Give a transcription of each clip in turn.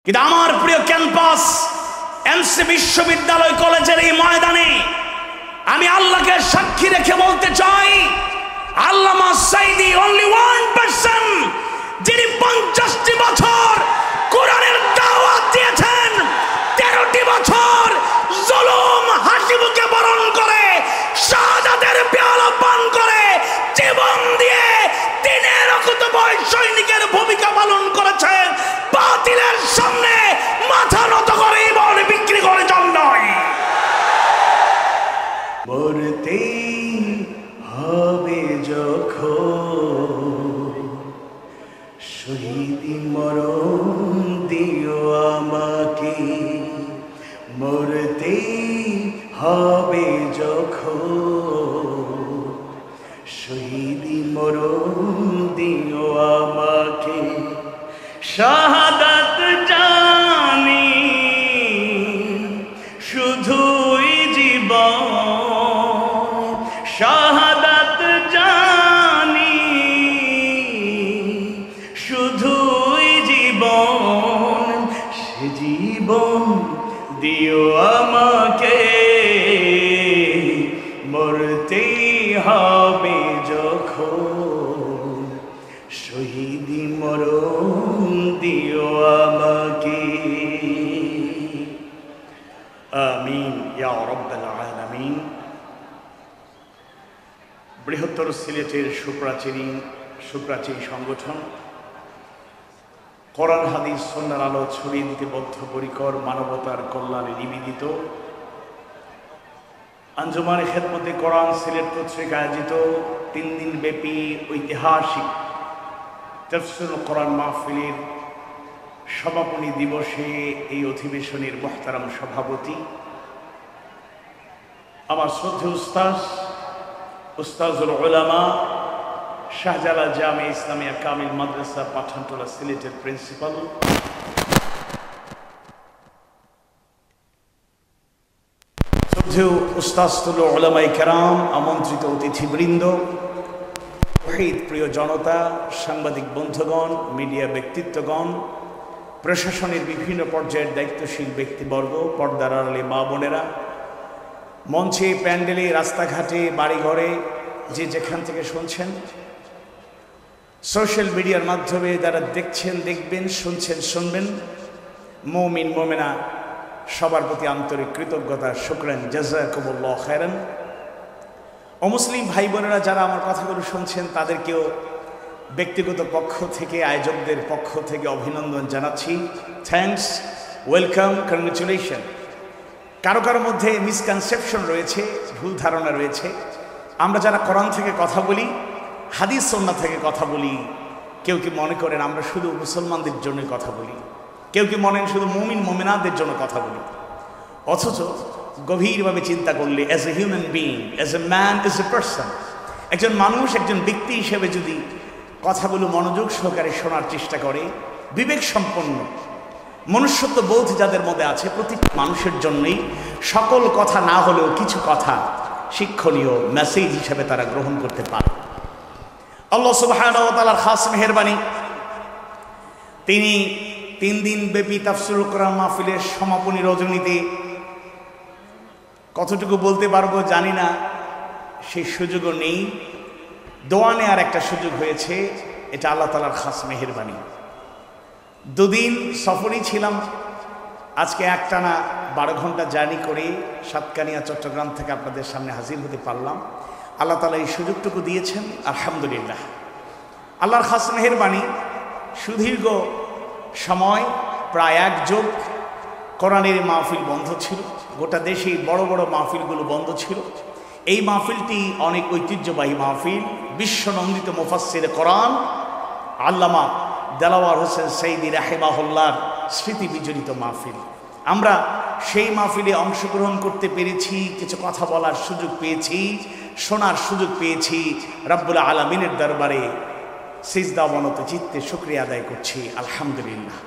কিন্তু আমার প্রিয় ক্যাম্পাস এমসি বিশ্ববিদ্যালয় কলেজের এই ময়দানে আমি আল্লাহকে সাক্ষী রেখে বলতে চাই, আল্লামা সাইদি অনলি ওয়ান পারসন যিনি 50টি বছর কোরআনের দাওয়াত দিয়েছেন, 13টি বছর জুলুম হাসিবুকে বরণ করে শাহাদাতের পেয়ালা পান করে জীবন দিয়ে দিনের অকুতোভয় সৈনিকের ভূমিকা পালন করেছেন। বাতিলের সামনে মাথা নত করে ইমান বিক্রি করে জল নয়। মরতে হবে যখন শহীদ মরণ দিও আমাকে, মরতে হবে যখন শহীদ মরণ দিও আমাকে। শাহাদাত জানি শুধুই জীবন, শাহাদাত জানি শুধুই জীবন, সে জীবন দিও আমাকে, মরতে হবে যখন শহীদ মরণ দিও আমাকে। আমিন ইয়া রাব্বাল আলামিন। বৃহত্তর সিলেটের সুপ্রাচীন সংগঠন কোরআন হাদিস সুন্নাহর আলো ছড়িয়ে দিতে বদ্ধপরিকর, মানবতার কল্যাণে নিবেদিত আঞ্জুমানে খেদমতে কোরআন সিলেট কর্তৃক আয়োজিত 3 দিন ব্যাপী ঐতিহাসিক তাফসীরুল কোরআন মাহফিলের সমাপনী দিবসে এই অধিবেশনের মুহতারাম সভাপতি আমার শ্রদ্ধেয় উস্তাজুল উলামা শাহজালাল জামে ইসলামিয়া কামিল মাদ্রাসা পাঠানটোলা সিলেটের প্রিন্সিপাল শ্রদ্ধেয় উস্তাজুল উলামায়ে কেরাম, আমন্ত্রিত অতিথিবৃন্দ, প্রিয় জনতা, সাংবাদিক বন্ধুগণ, মিডিয়া ব্যক্তিত্বগণ, প্রশাসনের বিভিন্ন পর্যায়ের দায়িত্বশীল ব্যক্তিবর্গ, পর্দার আড়ালে মা বোনেরা, মঞ্চে, প্যান্ডেলে, রাস্তাঘাটে, বাড়িঘরে যে যেখান থেকে শুনছেন, সোশ্যাল মিডিয়ার মাধ্যমে যারা দেখছেন, দেখবেন, শুনছেন, শুনবেন, মুমিন মুমিনা সবার প্রতি আন্তরিক কৃতজ্ঞতা, শুকরান, জাযাকুমুল্লাহ খায়রান। অমুসলিম ভাই বোনেরা যারা আমার কথাগুলো শুনছেন তাদেরকেও ব্যক্তিগত পক্ষ থেকে, আয়োজকদের পক্ষ থেকে অভিনন্দন জানাচ্ছি। Thanks, welcome, congratulation. কারো কারো মধ্যে মিসকনসেপশন রয়েছে, ভুল ধারণা রয়েছে। আমরা যারা কোরআন থেকে কথা বলি, হাদিস সুন্নাহ থেকে কথা বলি, কেউ কি মনে করেন আমরা শুধু মুসলমানদের জন্য কথা বলি, কেউ কি মনেন শুধু মুমিন মুমিনাদের জন্য কথা বলি। অথচ গভীরভাবে চিন্তা করলে as a human being, as a man, as a person, একজন মানুষ, একজন ব্যক্তি হিসেবে যদি কথাগুলো মনোযোগ সহকারে শোনার চেষ্টা করে, বিবেক সম্পন্ন মনুষ্যত্ব বোধ যাদের মধ্যে আছে, প্রতিটি মানুষের জন্যই সকল কথা না হলেও কিছু কথা শিক্ষণীয় মেসেজ হিসেবে তারা গ্রহণ করতে পারে। আল্লাহ সুবহানাহু ওয়া তাআলার খাস মেহেরবানি, তিনি 3 দিন ব্যাপী তাফসীরুল কোরআন মাহফিলের সমাপনী রজনীতে কতটুকু বলতে পারবো জানি না, সেই সুযোগও নেই। দোয়া নেওয়ার একটা সুযোগ হয়েছে, এটা আল্লাহ তাআলার খাস মেহেরবানি। 2 দিন সফরই ছিলাম, আজকে একটানা 12 ঘন্টা জার্নি করে সাতকানিয়া চট্টগ্রাম থেকে আপনাদের সামনে হাজির হতে পারলাম। আল্লাহ তাআলা এই সুযোগটুকু দিয়েছেন, আলহামদুলিল্লাহ। আল্লাহর খাস মেহেরবানি, সুদীর্ঘ সময় প্রায় 1 যুগ কোরআনের মাহফিল বন্ধ ছিল, গোটা দেশেই বড় বড় মাহফিলগুলো বন্ধ ছিল। এই মাহফিলটি অনেক ঐতিহ্যবাহী মাহফিল, বিশ্বনন্দিত মুফাসসিরে কোরআন আল্লামা দেলাওয়ার হোসেন সাইদি রাহিমাহুল্লাহর স্মৃতি বিজড়িত মাহফিল। আমরা সেই মাহফিলে অংশগ্রহণ করতে পেরেছি, কিছু কথা বলার সুযোগ পেয়েছি, শোনার সুযোগ পেয়েছি। রব্বুল আলামিনের দরবারে সিজদা অবনত চিত্তে শুকরিয়া আদায় করছি, আলহামদুলিল্লাহ।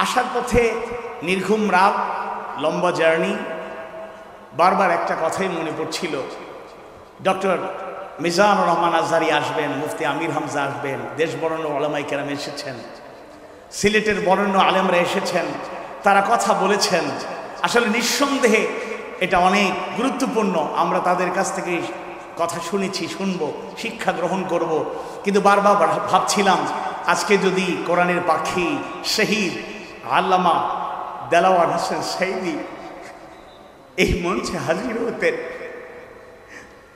আসার পথে নির্ঘুম রাত, লম্বা জার্নি, বারবার একটা কথাই মনে পড়ছিল, ডক্টর মিজানুর রহমান আজহারি আসবেন, মুফতি আমির হামজা আসবেন, দেশ বরেণ্য উলামায়ে কেরাম এসেছেন। সিলেটের বরেণ্য আলেমরা এসেছেন, তারা কথা বলেছেন। আসলে নিঃসন্দেহে এটা অনেক গুরুত্বপূর্ণ। আমরা তাদের কাছ থেকে কথা শুনেছি, শুনবো, শিক্ষা গ্রহণ করব। কিন্তু বারবার ভাবছিলাম আজকে যদি কোরআনের পাখি শহীদ আল্লামা দেলাওয়ার হোসেন সাইদি এই মঞ্চে হাজির হতেন,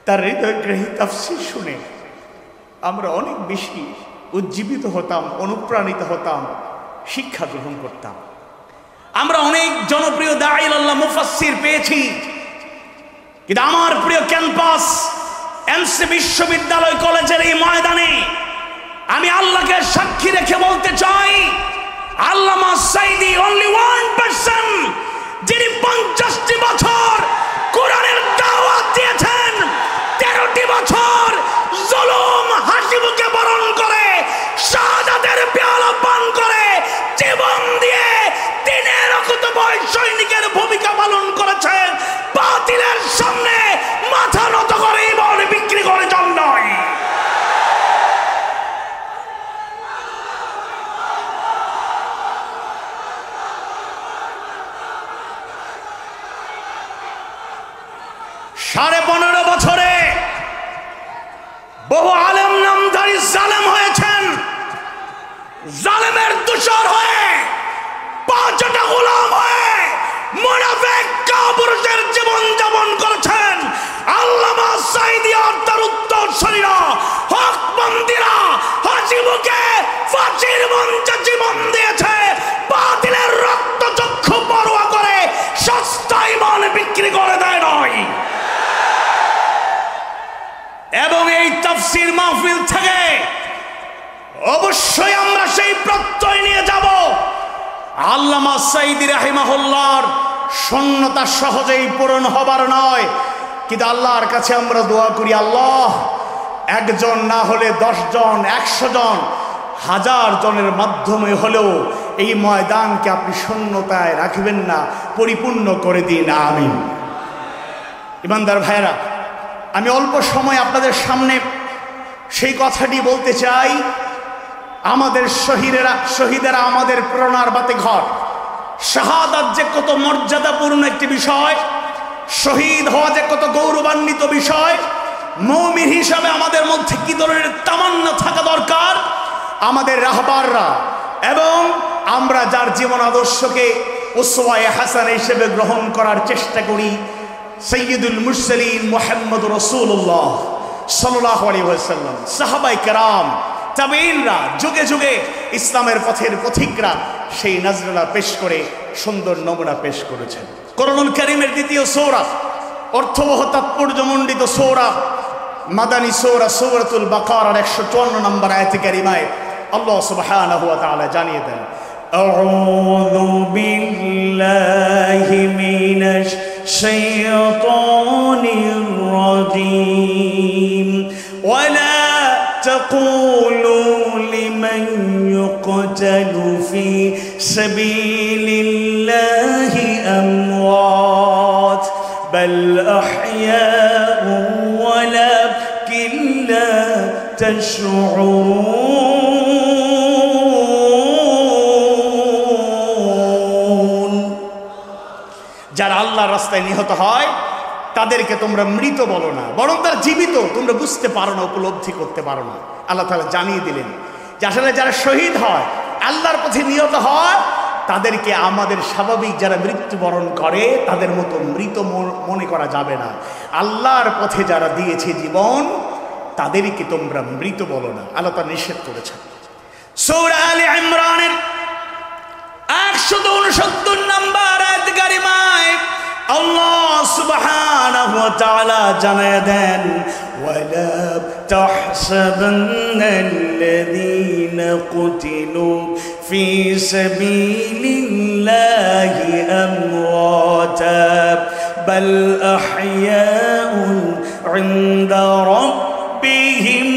তার হৃদয়গ্রাহী তাফসীর শুনে আমরা অনেক বেশি উজ্জীবিত হতাম, অনুপ্রাণিত হতাম, শিক্ষা গ্রহণ করতাম। আমরা অনেক জনপ্রিয় দাঈল আল্লাহ মুফাসসির পেয়েছি, কিন্তু আমার প্রিয় ক্যাম্পাস এমসি বিশ্ববিদ্যালয় কলেজের এই ময়দানে আমি আল্লাহকে সাক্ষী রেখে বলতে চাই, আল্লামা সাইদি অনলি ওয়ান পারসন যিনি 50টি বছর কোরআনের দাওয়াত দিয়েছেন, 13টি বছর জুলুম হাসি মুখে বরণ করে শাহাদাতের পেয়ালা পান করে জীবন দিয়ে দিনের রক্তবয় সৈনিকের ভূমিকা পালন করেছেন। বাতিলের সামনে মাথা নত করে ইমান বিক্রি করে জল নয়। সাড়ে 15 বছরে বহু আলেম নামধারী জালেম হয়েছেন, জালেমের দোসর হয়ে, পাঁচটা গোলাম হয়ে মুনাফিক কাপুরুষের জীবন যাপন করেছেন। আল্লামা সাইদি আর তার উত্তরসূরিরা হকবন্দিরা হাসি মুখে ফাঁসির মঞ্চে জীবন দিয়েছে, বাতিলের রক্ত চক্ষু পরোয়া করে সস্তা ইমান বিক্রি করে দেয় নয়। এবং এই তাফসীর মাহফিল থেকে অবশ্যই আমরা সেই প্রত্যয় নিয়ে যাব, আল্লামা সাইদি রাহিমাহুল্লাহর শূন্যতা সহজেই পূরণ হবার নয়। কিন্তু আল্লাহর কাছে আমরা দোয়া করি, আল্লাহ একজন না হলে 10 জন, 100 জন, 1000 জনের মাধ্যমে হলেও এই ময়দানকে আপনি শূন্যতায় রাখবেন না, পরিপূর্ণ করে দিন, আমিন। ইমানদার ভাইরা, আমি অল্প সময় আপনাদের সামনে সেই কথাটি বলতে চাই, আমাদের শহীদেরা আমাদের প্রেরণার বাতি ঘর। শাহাদাত যে কত মর্যাদাপূর্ণ একটি বিষয়, শহীদ হওয়া যে কত গৌরবান্বিত বিষয়, মুমিন হিসাবে আমাদের মধ্যে কি ধরনের তামান্না থাকা দরকার। আমাদের রাহবাররা এবং আমরা যার জীবন আদর্শকে উসওয়ায়ে হাসানা হিসেবে গ্রহণ করার চেষ্টা করি, সৈয়দুল মুরসালিন মুহাম্মদুর রাসূলুল্লাহ সাল্লাল্লাহু আলাইহি ওয়াসাল্লাম, সাহাবায়ে কেরাম, তাবেঈনরা, যুগে যুগে ইসলামের পথের পথিকরা সেই নাজরালা পেশ করে সুন্দর নমুনা পেশ করেছেন। কোরআনুল কারীমের দ্বিতীয় সূরা, অর্থবহ তাৎপর্যমণ্ডিত সূরা, মাদানী সূরা, সূরাতুল বাকারার 154 নম্বর আয়াতে কারিমায় আল্লাহ সুবহানাহু ওয়া তাআলা জানিয়ে দেন, আউযু বিল্লাহি মিনাশ শাইতানির রাজীম ওয়ালা تقولوا لمن يقتل في سبيل الله أموات بل أحياء ولكن لا تشعرون। যারা আল্লাহর রাস্তায় নিহত হয় তাদেরকে তোমরা মৃত বলো না, বরং তারা জীবিত, তোমরা বুঝতে পারো না, উপলব্ধি করতে পারো না। আল্লাহ তাআলা জানিয়ে দিলেন যে আসলে যারা শহীদ হয়, আল্লাহর পথে নিহত হয়, তাদেরকে আমাদের স্বাভাবিক যারা মৃত্যুবরণ করে তাদের মতো মৃত মনে করা যাবে না। আল্লাহর পথে যারা দিয়েছে জীবন, তাদেরকে তোমরা মৃত বলো না, আল্লাহ তাআলা নিষেধ করেছেন। সূরা আলে ইমরানের 169 নম্বর আয়াত কারিমায় আল্লাহ সুবহানাহু ওয়া তাআলা জানায় দেন, ওয়ালা তাহসাবান্নাল্লাযীনা কুতিলু ফি সাবিলিল্লাহি আমওয়াতা বাল আহইয়াউন ইনদা রাব্বিহিম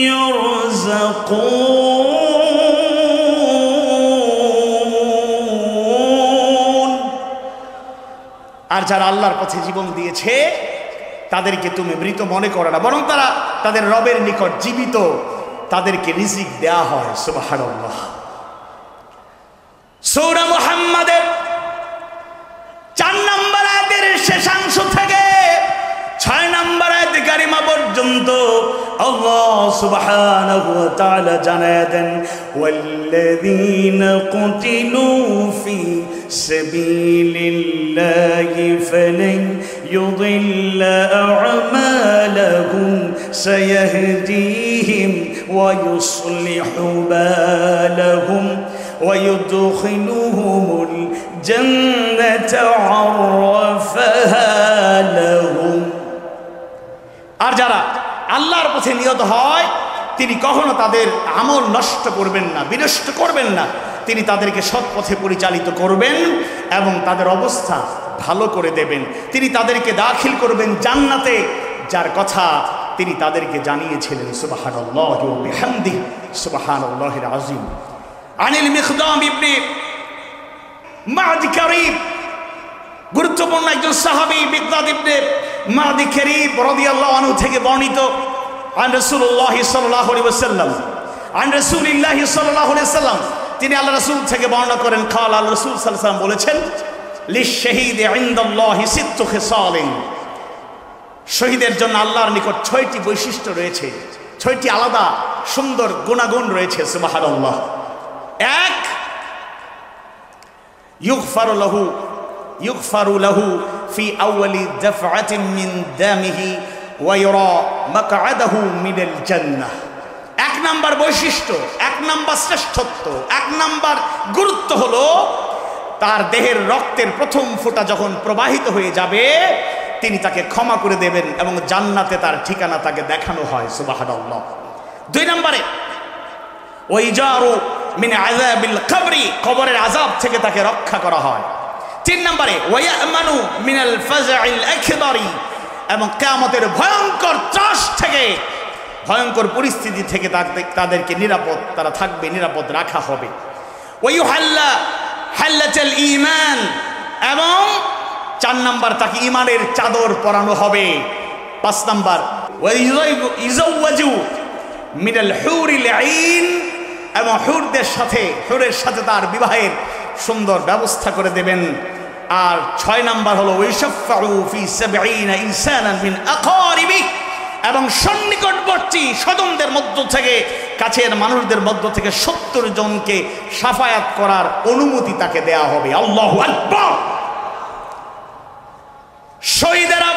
ইউরযাকুন। আর যারা আল্লাহর পথে জীবন দিয়েছে তাদেরকে তুমি মৃত মনে করো না, বরং তারা তাদের রবের নিকট জীবিত, তাদেরকে রিজিক দেয়া হয়। সুবহানাল্লাহ। সূরা মুহাম্মাদের 4 নম্বর আয়াতের শেষাংশ থেকে 6 নম্বর আয়াত কারিমা পর্যন্ত আল্লাহ সুবহানাহু ওয়া তাআলা জানায় দেন, ওয়াল্লাযীনা কুতিলু ফি সাবিলিল্লাহি ফালান ইউদিল্লা আ'মালাহুম সায়াহদিহিম ওয়া ইউসলিহু বালাহুম ওয়া ইউদখিলুহুমুল জান্নাতা আরফাহা লাহুম। আর যারা আল্লাহর পথে নিহত হয় তিনি কখনো তাদের আমল নষ্ট করবেন না, বিনষ্ট করবেন না। তিনি তাদেরকে সৎ পথে পরিচালিত করবেন এবং তাদের অবস্থা ভালো করে দেবেন। তিনি তাদেরকে দাখিল করবেন জান্নাতে, যার কথা তিনি তাদেরকে জানিয়েছিলেন। সুবহানাল্লাহি ওয়া বিহামদিহি সুবহানাল্লাহিল আযীম। আনিল মিকদাম ইবনে মা'দি কারীব, গুরুত্বপূর্ণ একজন সাহাবী মিকদাদ ইবনে মা'দি কারীব রাদিয়াল্লাহু আনহু থেকে বর্ণিত, আন রাসূলুল্লাহ সাল্লাল্লাহু আলাইহি ওয়াসাল্লাম, আন রাসূলিল্লাহ সাল্লাল্লাহু আলাইহি ওয়াসাল্লাম, তিনি আল্লাহ রাসূল থেকে বর্ণনা করেন, কাল আল্লাহ রাসূল সাল্লাল্লাহু আলাইহি ওয়াসাল্লাম বলেছেন, লিশ-শাহীদি ইনদাল্লাহি সিত্তু খিসালিন, শহীদের জন্য আল্লাহর নিকট 6টি বৈশিষ্ট্য রয়েছে, 6টি আলাদা সুন্দর গুণাগুণ রয়েছে। সুবহানাল্লাহ। 1, ইউগফারু লাহু ফি আউয়ালি দাফআতিন মিন দামিহি ওয়া ইউরা মাকআদাহু মিনাল জান্নাহ। 1 নাম্বার বৈশিষ্ট্য, 1 নাম্বার শ্রেষ্ঠত্ব, 1 নাম্বার গুরুত্ব হলো তার দেহের রক্তের প্রথম ফোঁটা যখন প্রবাহিত হয়ে যাবে তিনি তাকে ক্ষমা করে দেবেন এবং জান্নাতে তার ঠিকানা তাকে দেখানো হয়। সুবহানাল্লাহ। 2 নম্বরে ওয়াইজারু মিন আযাবিল কবরি, কবরের আযাব থেকে তাকে রক্ষা করা হয়। 3 নম্বরে ওয়ায়ামানু মিনাল ফাজআইল আকবারি, এবং কিয়ামতের ভয়ঙ্কর ত্রাস থেকে, ভয়ঙ্কর পরিস্থিতি থেকে তাদেরকে নিরাপদ, তারা থাকবে, নিরাপদ রাখা হবে। ওয়ায়ুহাল্লা হাল্লাতুল ঈমান, এবং 4 নম্বর তাকে ঈমানের চাদর পরানো হবে। 5 নম্বর ওয়াইজাওয়াজু মিনাল হুরিল আইন, এবং হুরের সাথে তার বিবাহের সুন্দর ব্যবস্থা করে দেবেন। আর 6 নম্বর হলো ওয়াইশাফাউ ফি 70 ইনসানান মিন আকারিবি, এবং সন্নিকটবর্তী স্বজনদের মধ্য থেকে, কাছের মানুষদের মধ্য থেকে 70 জনকে শাফায়াত করার অনুমতি তাকে দেয়া হবে। আল্লাহু আকবার। শহীদেরা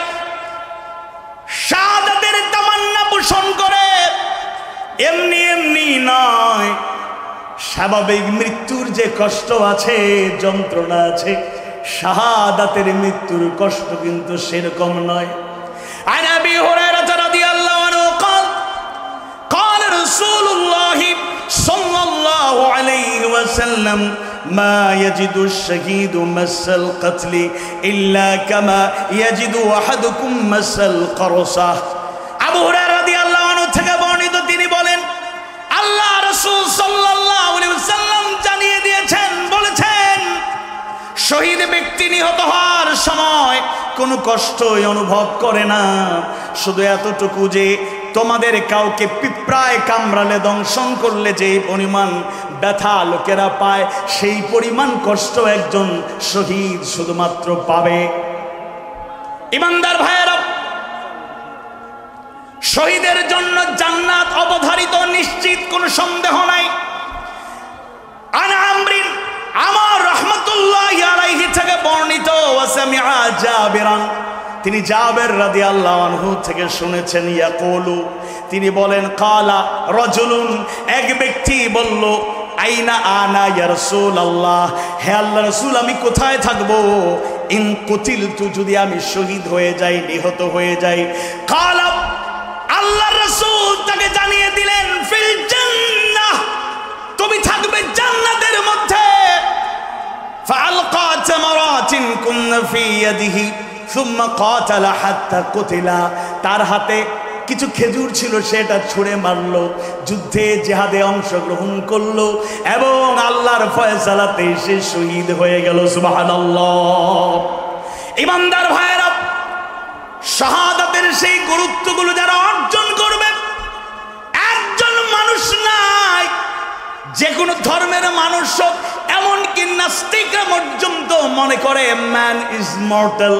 শাহাদাতের তামান্না পোষণ করে, এমনি এমনি নয়, স্বাভাবিক মৃত্যুর যে কষ্ট আছে, যন্ত্রণা আছে, শাহাদাতের মৃত্যুর কষ্ট কিন্তু সেরকম নয়। আন আবি হুরায়রা রাদিয়াল্লাহু আনহু قال قال رسول الله صلى الله عليه وسلم ما يجد الشهيد مس القتل إلا كما يجد أحدكم مس القرصة। আবু হুরায়রা রাদিয়াল্লাহু আনহু থেকে বর্ণিত, তিনি বলেন আল্লাহ রাসূল সাল্লাল্লাহু আলাইহি ওয়াসাল্লাম জানিয়ে দিয়েছেন, বলেছেন শহীদ ব্যক্তি নিহত হওয়ার সময় কোনো কষ্টই অনুভব করে না, শুধু এতটুকু যে তোমাদের কাউকে পিঁপড়ায় কামড়ালে, দংশন করলে যে পরিমাণ ব্যথা লোকেরা পায়, সেই পরিমাণ কষ্ট একজন শহীদ শুধুমাত্র পাবে। ইমানদার ভাইয়েরা, শহীদের জন্য জান্নাত অবধারিত, নিশ্চিত, কোনো সন্দেহ নাই। আনা আমরিন আমার রাহমাতুল্লাহি আলাইহি থেকে বর্ণিত, ওয়াসামিআ জাবিরান, তিনি জাবের রাদিয়াল্লাহু আনহু থেকে শুনেছেন, ইয়াকুলু, তিনি বলেন, কালা রাজুলুন, এক ব্যক্তি বলল, আইনা আনা ইয়া রাসূলুল্লাহ, হে আল্লাহর রাসূল আমি কোথায় থাকবো, ইন কুতিলতু, যদি আমি শহীদ হয়ে যাই, নিহত হয়ে যাই। কালা, আল্লাহর রাসূল তাকে জানিয়ে দিলেন, ফিল জান্নাহ, তুমি থাকবে জান্নাতের মধ্যে। ফাআলকা তামারাতিন কুননা ফি ইয়াদিহি সুম্মা কাতালা হাত্তা কুতিলা, তার হাতে কিছু খেজুর ছিল, সেটা ছুঁড়ে মারলো, যুদ্ধে জিহাদে অংশগ্রহণ করলো এবং আল্লাহর ফয়সালাতে সে শহীদ হয়ে গেল। সুবহানাল্লাহ। ইমানদার ভাইয়েরা, শাহাদাতের সেই গুরুত্বগুলো যারা অর্জন করবে, একজন মানুষ নাই, যে কোনো ধর্মের মানুষ হোক, এমনকি এমনকি নাস্তিকরা পর্যন্ত মনে করে ম্যান ইজ মর্টাল,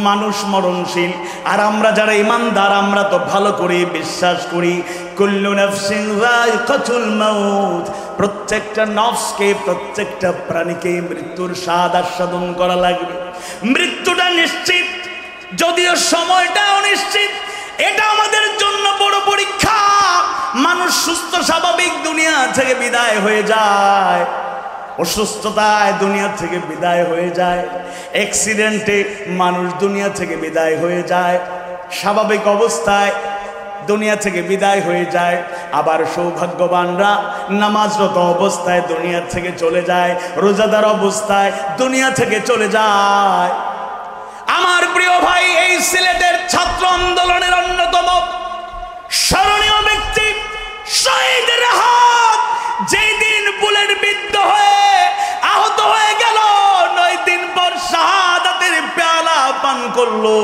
মানুষ মরণশীল। আর আমরা যারা ইমানদার আমরা তো ভালো করে বিশ্বাস করি কুল্লু নাফসিন যায়কাতুল মাউত, প্রত্যেকটা নফসকে প্রত্যেকটা প্রাণীকে মৃত্যুর স্বাদ আস্বাদন করা লাগবে। মৃত্যুটা নিশ্চিত, যদিও সময়টা অনিশ্চিত। এটা আমাদের জন্য বড় পরীক্ষা। মানুষ সুস্থ স্বাভাবিক দুনিয়া থেকে বিদায় হয়ে যায়, অসুস্থতায় দুনিয়া থেকে বিদায় হয়ে যায়, অ্যাক্সিডেন্টে মানুষ দুনিয়া থেকে বিদায় হয়ে যায়, স্বাভাবিক অবস্থায় দুনিয়া থেকে বিদায় হয়ে যায়। আবার সৌভাগ্যবানরা নামাজরত অবস্থায় দুনিয়া থেকে চলে যায়, রোজাদার অবস্থায় দুনিয়া থেকে চলে যায়। আমার প্রিয় ভাই, এই সিলেটের ছাত্র আন্দোলনের অন্যতম স্মরণীয় ব্যক্তি শহীদ রাহাত যেই দিন বুলেট বিদ্ধ হয়ে আহত হয়ে গেল, 9 দিন পর শাহাদাতের পেয়ালা পান করলো।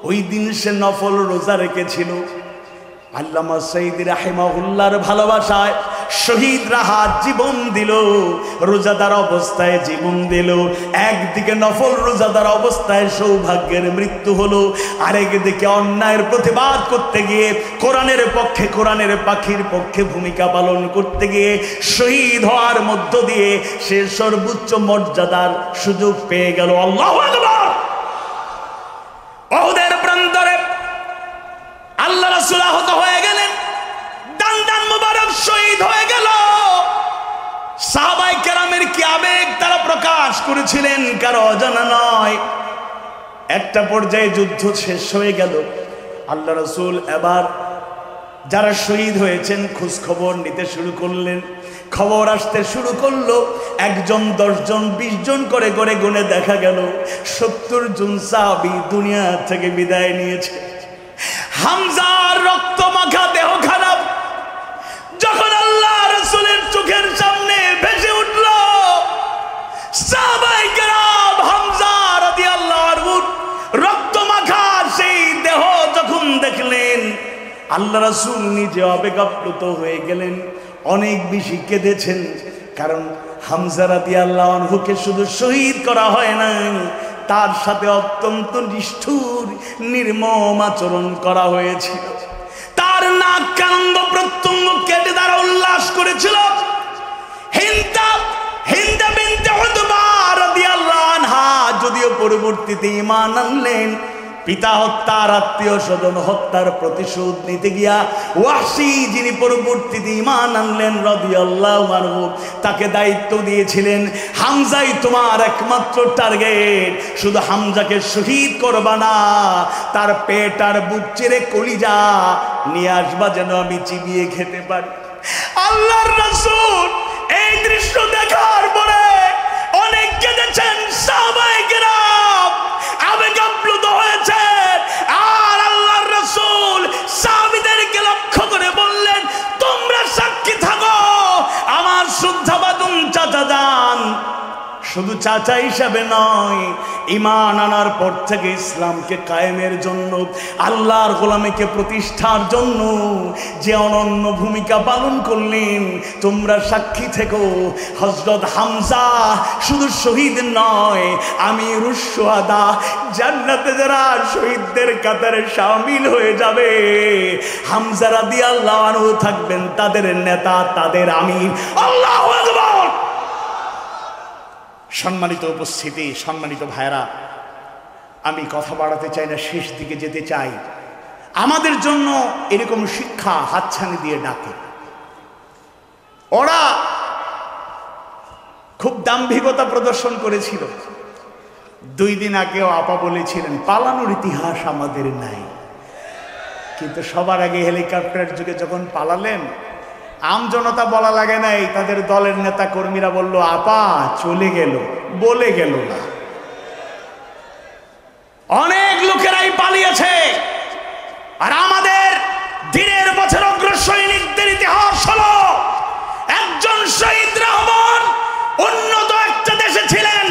ওই দিন সে নফল রোজা রেখেছিল। আল্লামা সাইদি রাহিমাহুল্লাহর ভালোবাসায় শহীদ রাহাত জীবন দিল, রোজাদার অবস্থায় জীবন দিল। একদিকে নফল রোজাদার অবস্থায় সৌভাগ্যের মৃত্যু হলো, আরেকদিকে অন্যায়ের প্রতিবাদ করতে গিয়ে কোরআনের পক্ষে, কোরআনের পাখির পক্ষে ভূমিকা পালন করতে গিয়ে শহীদ হওয়ার মধ্য দিয়ে সে সর্বোচ্চ মর্যাদার সুযোগ পেয়ে গেল। আল্লাহু আকবার। উহুদের প্রান্তরে আল্লাহ রাসূল আহত হয়ে গেলেন, দান মুবারক শহীদ হয়ে গেল। সাহাবায়ে কেরামের কি আবেগ তারা প্রকাশ করেছিলেন কারো অজানা নয়। একটা পর্যায়ে যুদ্ধ শেষ হয়ে গেল। আল্লাহ রাসূল এবার যারা শহীদ হয়েছেন খোঁজ খবর নিতে শুরু করলেন। খবর আসতে শুরু করলো, 1 জন 10 জন 20 জন করে করে গুনে দেখা গেল 70 জন সাহাবী দুনিয়া থেকে বিদায় নিয়েছে। হামজার রক্ত মাখা দেহ খারাপ যখন আল্লাহ রাসূলের চোখের সামনে ভেসে উঠল, সাহাবায়ে কেরাম হামজা রাদিয়াল্লাহু আনহু রক্ত মাখা সেই দেহ যখন দেখলেন, আল্লাহ রাসূল নিজে আবেগাপ্লুত হয়ে গেলেন, অনেক বেশি কেঁদেছেন। কারণ হামজা রাদিয়াল্লাহু আনহুকে শুধু শহীদ করা হয় নাই, তার সাথে অত্যন্ত নিষ্ঠুর নির্মম আচরণ করা হয়েছিল। তার নাক কান্দ প্রত্যঙ্গ কেটে তারা উল্লাস করেছিল। হিন্দা বিনতে উতবা রাদিয়াল্লাহু আনহা যদিও পরবর্তীতে ঈমান আনলেন, পিতা হত্যার, আত্মীয় স্বজন হত্যার প্রতিশোধ নিতে গিয়া ওয়াহশী যিনি পরবর্তীতে ঈমান আনলেন রাদিয়াল্লাহু আনহু, তাকে দায়িত্ব দিয়েছিলেন হামজাই তোমার একমাত্র টার্গেট, শুধু হামজাকে শহীদ করবা না, তার পেট আর বুক চিরে কলিজা নিয়ে আসবা যেন আমি চিবিয়ে খেতে পারি। আল্লাহর রাসূল এই দৃশ্য দেখার পরে অনেক কেঁদেছেন, সাহাবায়ে কেরাম আবেগাপ্লুত হয়েছে। আর আল্লাহর রাসূল সাহাবীদেরকে লক্ষ্য করে বললেন, তোমরা সাক্ষী থাকো আমার শ্রদ্ধাবাদুন চাচা যান শুধু চাচা হিসাবে নয়, ঈমান আনার পর থেকে ইসলামকে কায়েমের জন্য, আল্লাহর গোলামীকে প্রতিষ্ঠার জন্য যে অনন্য ভূমিকা পালন করলেন, তোমরা সাক্ষী থেকো। হযরত হামজা শুধু শহীদ নয়, আমিরুশ শুহাদা, জান্নাতে যারা শহীদদের কাতারে শামিল হয়ে যাবে, হামজা রাদিয়াল্লাহু আনহু থাকবেন তাদের নেতা, তাদের আমির। আল্লাহু আকবার। সম্মানিত উপস্থিতি, সম্মানিত ভাইরা, আমি কথা বাড়াতে চাই না, শেষ দিকে যেতে চাই। আমাদের জন্য এরকম শিক্ষা হাতছানি দিয়ে ডাকে। ওরা খুব দাম্ভিকতা প্রদর্শন করেছিল। 2 দিন আগেও আপা বলেছিলেন পালানোর ইতিহাস আমাদের নাই, কিন্তু সবার আগে হেলিকপ্টার যুগে যখন পালালেন, আমজনতা বলা লাগে নাই, তাদের দলের নেতা কর্মীরা বলল আপা চলে গেল, বলে গেল না। অনেক লোকেরাই পালিয়েছে। আর আমাদের দিনের বছর অগ্র সৈনিকদের ইতিহাস হলো, একজন শহীদ রহমান উন্নত একটা দেশে ছিলেন,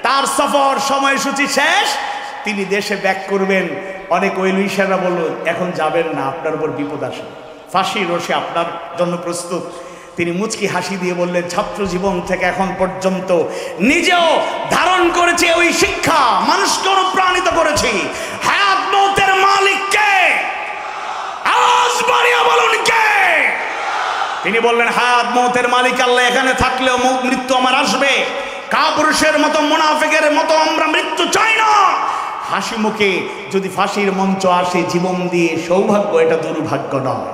তার সফর সময়সূচি শেষ, তিনি দেশে ব্যাক করবেন। অনেক ওয়েলউইশাররা বলল এখন যাবেন না, আপনার উপর বিপদ আসে, ফাঁসি রশি আপনার জন্য প্রস্তুত। তিনি মুচকি হাসি দিয়ে বললেন, ছাত্র জীবন থেকে এখন পর্যন্ত নিজেও ধারণ করেছে ওই শিক্ষা, মানুষকে অনুপ্রাণিত করেছি। হায়াত মৌতের মালিক কে? আওয়াজ বাড়িয়ে বলুন কে? তিনি বললেন, হায়াত মৌতের মালিক আল্লাহ। এখানে থাকলেও মৃত্যু আমার আসবে। কাপুরুষের মতো, মুনাফিকের মতো আমরা মৃত্যু চাই না। হাসি মুখে যদি ফাঁসির মঞ্চ আসে জীবন দিয়ে, সৌভাগ্য, এটা দুর্ভাগ্য নয়।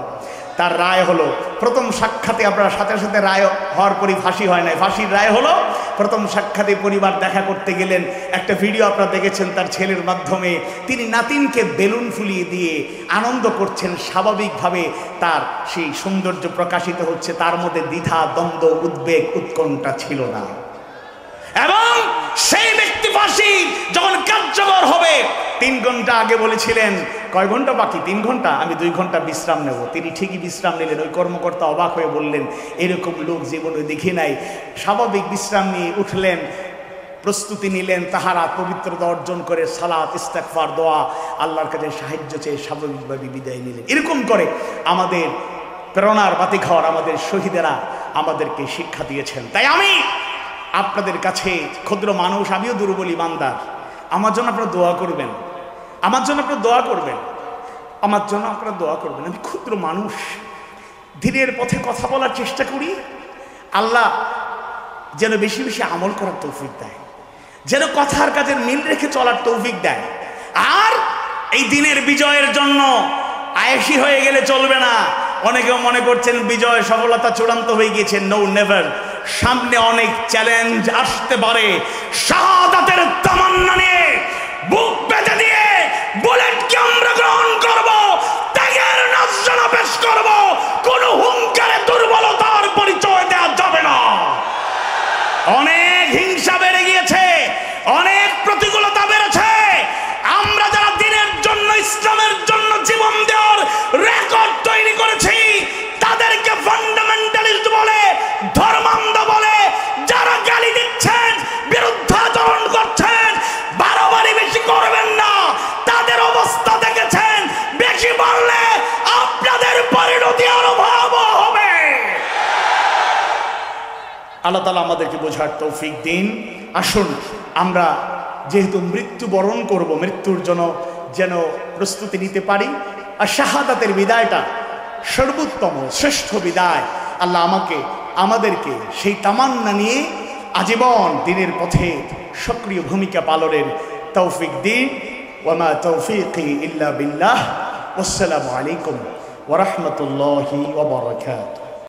তার রায় হলো, প্রথম সাক্ষাতে আপনারা সাথে সাথে রায় হওয়ার পরই ফাঁসি হয় নাই, ফাঁসির রায় হলো প্রথম সাক্ষাতে পরিবার দেখা করতে গেলেন। একটা ভিডিও আপনারা দেখেছেন তার ছেলের মাধ্যমে, তিনি নাতিনকে বেলুন ফুলিয়ে দিয়ে আনন্দ করছেন। স্বাভাবিকভাবে তার সেই সৌন্দর্য প্রকাশিত হচ্ছে, তার মধ্যে দ্বিধা, দ্বন্দ্ব, উদ্বেগ, উৎকণ্ঠা ছিল না। এবং সেই ব্যক্তি ফাঁসি যখন কার্যকর হবে 3 ঘন্টা আগে বলেছিলেন, কয় ঘন্টা বাকি? 3 ঘন্টা, আমি 2 ঘন্টা বিশ্রাম নেব। তিনি ঠিকই বিশ্রাম নিলেন। ওই কর্মকর্তা অবাক হয়ে বললেন, এরকম লোক জীবনে দেখি নাই। স্বাভাবিক বিশ্রাম নিয়ে উঠলেন, প্রস্তুতি নিলেন, তাহারা পবিত্রতা অর্জন করে সালাত, ইস্তেগফার, দোয়া, আল্লাহর কাছে সাহায্য চেয়ে স্বাভাবিকভাবে বিদায় নিলেন। এরকম করে আমাদের প্রেরণার বাতিঘর, আমাদের শহীদেরা আমাদেরকে শিক্ষা দিয়েছেন। তাই আমি আপনাদের কাছে ক্ষুদ্র মানুষ, আমিও দুর্বল ইমানদার, আমার জন্য আপনারা দোয়া করবেন, আমার জন্য আপনারা দোয়া করবেন, আমার জন্য আপনারা দোয়া করবেন। আমি ক্ষুদ্র মানুষ, দিনের পথে কথা বলার চেষ্টা করি। আল্লাহ যেন বেশি বেশি আমল করার তৌফিক দেয়, যেন কথার কাজের মিল রেখে চলার তৌফিক দেয়। আর এই দিনের বিজয়ের জন্য আয়েশি হয়ে গেলে চলবে না। অনেকেও মনে করছেন বিজয়, সফলতা চূড়ান্ত হয়ে গিয়েছে। No, never. সামনে অনেক চ্যালেঞ্জ আসতে পারে। শাহাদাতের তামান্না নিয়ে, বুক পেতে দিয়ে বুলেটকে আমরা গ্রহণ করব, ত্যাগের নজরানা পেশ করব। কোনো হুঙ্কারে দুর্বলতার পরিচয় দেওয়া যাবে না। অনেক হিংসা বেড়ে গিয়েছে, অনেক প্রতিকূলতা বেড়েছে। আমরা যারা দিনের জন্য, ইসলামের জন্য জীবন দেওয়ার রেকর্ড তৈরি করেছি, তাদেরকে ফান্ডামেন্টালিস্ট বলে, ধর্মান্ধ বলে যারা গালি দিচ্ছেন, বিরুদ্ধাচরণ করছেন, বাড়াবাড়ি বেশি করবেন না। তাদের অবস্থা দেখেছেন, বেশি বাড়লে আপনাদের পরিণতি আরো ভয়াবহ হবে। আল্লাহ তাআলা আমাদেরকে বোঝার তৌফিক দিন। আসুন আমরা যেহেতু মৃত্যুবরণ করব, মৃত্যুর জন্য যেন প্রস্তুতি নিতে পারি। আর শাহাদাতের বিদায়টা সর্বোত্তম, শ্রেষ্ঠ বিদায়। আল্লাহ আমাদেরকে সেই তামান্না নিয়ে আজীবন দিনের পথে সক্রিয় ভূমিকা পালনের তৌফিক দিন। ওয়ামা তৌফিকি ইল্লা বিল্লাহ। আসসালামু আলাইকুম ওয়া রাহমাতুল্লাহি ওয়া বারাকাতুহু।